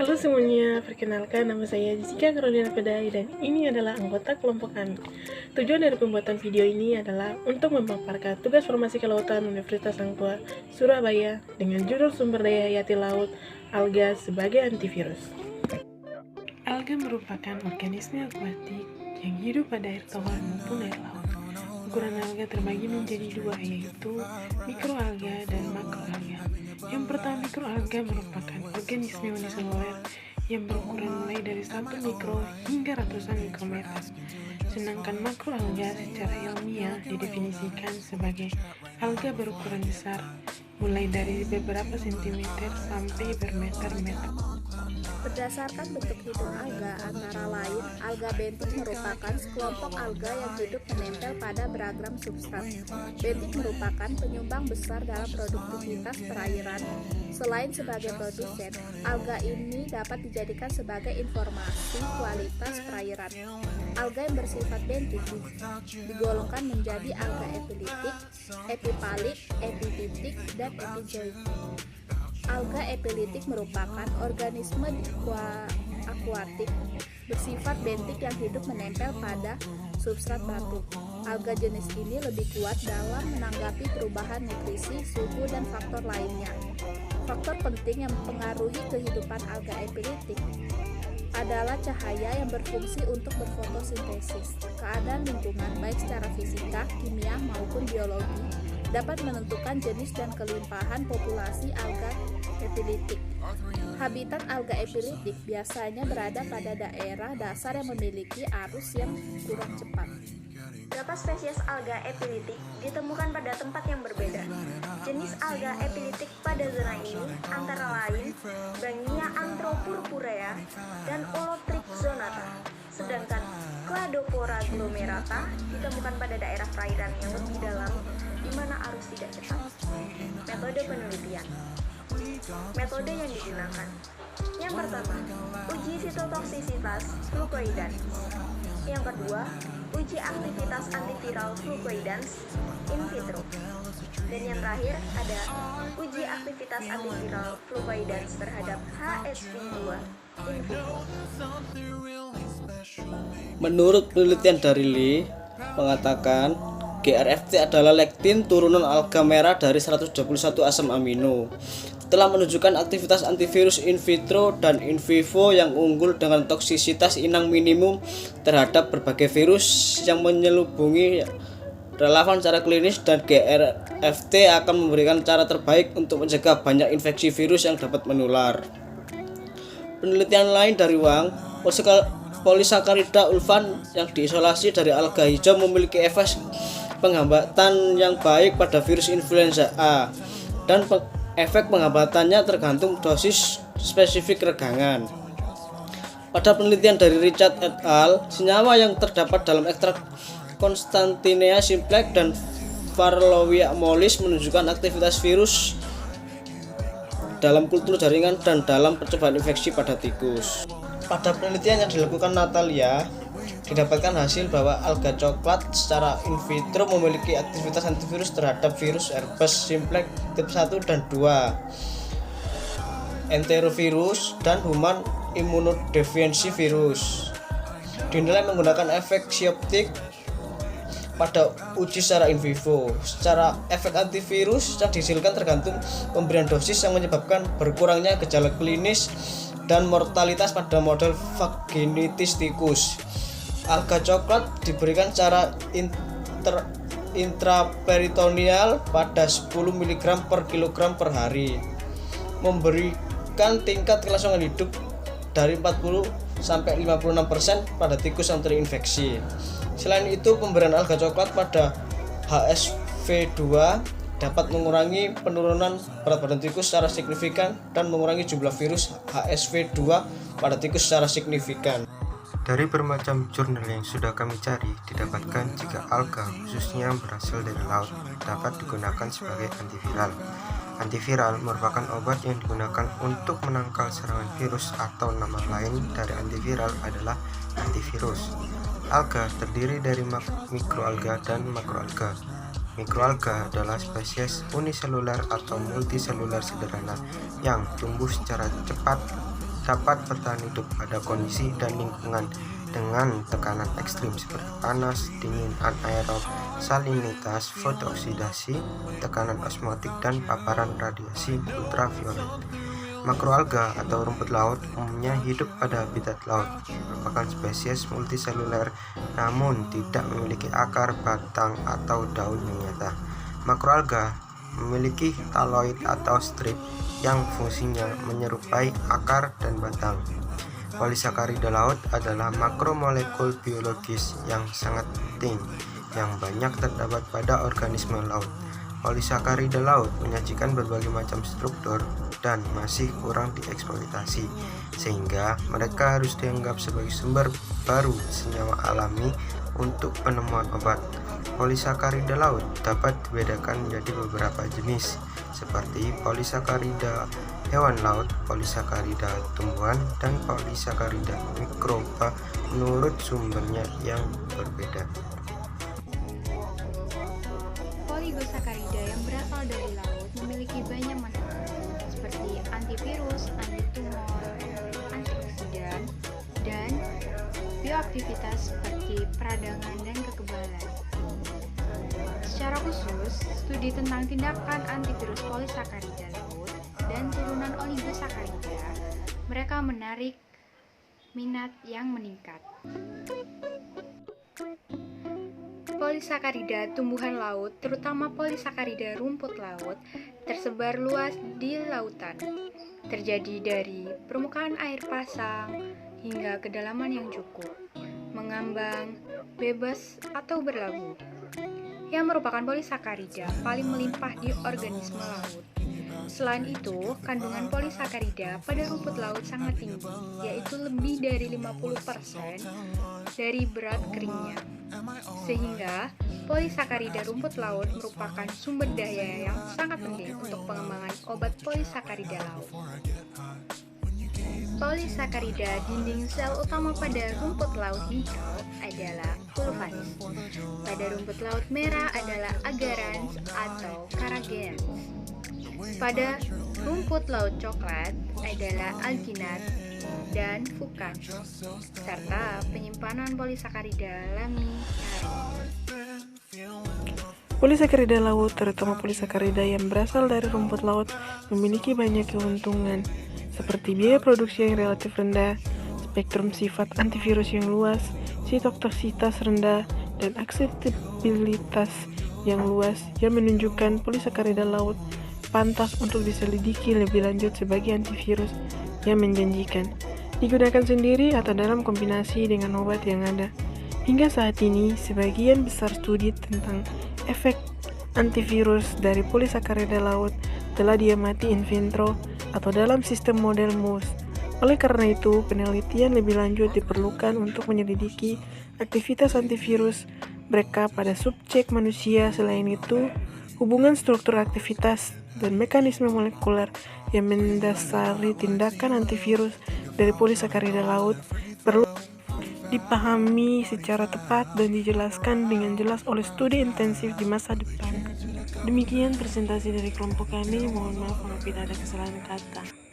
Halo semuanya, perkenalkan nama saya Jessica Carolina Pedai dan ini adalah anggota kelompok kami. Tujuan dari pembuatan video ini adalah untuk memaparkan tugas formasi kelautan Universitas Hangtua Surabaya dengan judul sumber daya hayati laut alga sebagai antivirus. Alga merupakan organisme akuatik yang hidup pada air tawar maupun air laut. Ukuran alga terbagi menjadi dua, yaitu mikroalga dan makroalga. Yang pertama, mikroalga merupakan organisme uniseluler yang berukuran mulai dari 1 mikro hingga ratusan mikrometer. Sedangkan makroalga secara ilmiah didefinisikan sebagai alga berukuran besar, mulai dari beberapa sentimeter sampai bermeter-meter. Berdasarkan bentuk hidup alga, antara lain, alga bentik merupakan sekelompok alga yang hidup menempel pada beragam substrat. Bentik merupakan penyumbang besar dalam produktivitas perairan. Selain sebagai produsen, alga ini dapat dijadikan sebagai informasi kualitas perairan. Alga yang bersifat bentik digolongkan menjadi alga epilitik, epipalik, epititik, dan epizoik. Alga epilitik merupakan organisme akuatik bersifat bentik yang hidup menempel pada substrat batu. Alga jenis ini lebih kuat dalam menanggapi perubahan nutrisi, suhu, dan faktor lainnya. Faktor penting yang mempengaruhi kehidupan alga epilitik adalah cahaya yang berfungsi untuk berfotosintesis. Keadaan lingkungan baik secara fisika, kimia, maupun biologi dapat menentukan jenis dan kelimpahan populasi alga epilitik. Habitat alga epilitik biasanya berada pada daerah dasar yang memiliki arus yang kurang cepat. Beberapa spesies alga epilitik ditemukan pada tempat yang berbeda. Jenis alga epilitik pada zona ini antara lain Bangia anthropurpurea dan Olotripzonata. Sedangkan Cladophora glomerata ditemukan pada daerah perairan yang lebih dalam di mana arus tidak cepat. Metode penelitian. Metode yang digunakan. Yang pertama, uji sitotoksisitas flukoidans. Yang kedua, uji aktivitas antiviral flukoidans in vitro. Dan yang terakhir ada uji aktivitas antiviral flukoidans terhadap HSV2 in vivo. Menurut penelitian dari Lee mengatakan GRFT adalah lektin turunan alga merah dari 121 asam amino. Telah menunjukkan aktivitas antivirus in vitro dan in vivo yang unggul dengan toksisitas inang minimum terhadap berbagai virus yang menyelubungi relevan secara klinis, dan GRFT akan memberikan cara terbaik untuk mencegah banyak infeksi virus yang dapat menular. Penelitian lain dari Wang, polisakarida ulvan yang diisolasi dari alga hijau memiliki efek penghambatan yang baik pada virus influenza A, dan efek penghambatannya tergantung dosis spesifik regangan. Pada penelitian dari Richard et al., senyawa yang terdapat dalam ekstrak Constantinea simplex dan Farlowia mollis menunjukkan aktivitas virus dalam kultur jaringan dan dalam percobaan infeksi pada tikus. Pada penelitian yang dilakukan Natalia, didapatkan hasil bahwa alga coklat secara in vitro memiliki aktivitas antivirus terhadap virus herpes simplex tipe 1 dan 2, enterovirus, dan human immunodeficiency virus. Dinilai menggunakan efek sioptik pada uji secara in vivo. Secara efek antivirus yang dihasilkan tergantung pemberian dosis yang menyebabkan berkurangnya gejala klinis dan mortalitas pada model vaginitis tikus. Alga coklat diberikan secara intraperitoneal pada 10 mg per kilogram per hari, memberikan tingkat kelangsungan hidup dari 40 sampai 56% pada tikus yang terinfeksi. Selain itu, pemberian alga coklat pada HSV2 dapat mengurangi penurunan berat badan tikus secara signifikan dan mengurangi jumlah virus HSV2 pada tikus secara signifikan. Dari bermacam jurnal yang sudah kami cari, didapatkan jika alga, khususnya yang berasal dari laut, dapat digunakan sebagai antiviral. Antiviral merupakan obat yang digunakan untuk menangkal serangan virus, atau nama lain dari antiviral adalah antivirus. Alga terdiri dari mikroalga dan makroalga. Mikroalga adalah spesies uniseluler atau multiseluler sederhana yang tumbuh secara cepat dapat bertahan hidup pada kondisi dan lingkungan dengan tekanan ekstrim seperti panas, dingin, anaerob, salinitas, fotooksidasi, tekanan osmotik, dan paparan radiasi ultraviolet. Makroalga atau rumput laut umumnya hidup pada habitat laut, merupakan spesies multiseluler namun tidak memiliki akar, batang, atau daun yang nyata. Makroalga memiliki taloid atau strip yang fungsinya menyerupai akar dan batang. Polisakarida laut adalah makromolekul biologis yang sangat penting yang banyak terdapat pada organisme laut. Polisakarida laut menyajikan berbagai macam struktur dan masih kurang dieksploitasi, sehingga mereka harus dianggap sebagai sumber baru senyawa alami untuk penemuan obat. Polisakarida laut dapat dibedakan menjadi beberapa jenis, seperti polisakarida hewan laut, polisakarida tumbuhan, dan polisakarida mikroba menurut sumbernya yang berbeda. Oligosakarida yang berasal dari laut memiliki banyak manfaat seperti antivirus, antitumor, antioksidan, dan bioaktivitas seperti peradangan dan kekebalan. Secara khusus, studi tentang tindakan antivirus polisakarida laut dan turunan oligosakarida, mereka menarik minat yang meningkat. Polisakarida tumbuhan laut, terutama polisakarida rumput laut, tersebar luas di lautan. Terjadi dari permukaan air pasang hingga kedalaman yang cukup, mengambang, bebas, atau berlabuh, yang merupakan polisakarida paling melimpah di organisme laut. Selain itu, kandungan polisakarida pada rumput laut sangat tinggi, yaitu lebih dari 50% dari berat keringnya. Sehingga, polisakarida rumput laut merupakan sumber daya yang sangat penting untuk pengembangan obat polisakarida laut. Polisakarida dinding sel utama pada rumput laut hijau adalah pulvanis. Pada rumput laut merah adalah agarans atau caragens. Pada rumput laut coklat adalah alginat dan fucans, serta penyimpanan polisakarida lamiarum. Polisakarida laut, terutama polisakarida yang berasal dari rumput laut, memiliki banyak keuntungan, seperti biaya produksi yang relatif rendah, spektrum sifat antivirus yang luas, sitotoksitas rendah, dan akseptabilitas yang luas yang menunjukkan polisakarida laut pantas untuk diselidiki lebih lanjut sebagai antivirus yang menjanjikan, digunakan sendiri atau dalam kombinasi dengan obat yang ada. Hingga saat ini, sebagian besar studi tentang efek antivirus dari polisakarida laut telah diamati in vitro atau dalam sistem model mouse. Oleh karena itu, penelitian lebih lanjut diperlukan untuk menyelidiki aktivitas antivirus mereka pada subjek manusia. Selain itu, hubungan struktur aktivitas dan mekanisme molekuler yang mendasari tindakan antivirus dari polisakarida laut perlu dipahami secara tepat dan dijelaskan dengan jelas oleh studi intensif di masa depan. Demikian presentasi dari kelompok kami, mohon maaf apabila ada kesalahan kata.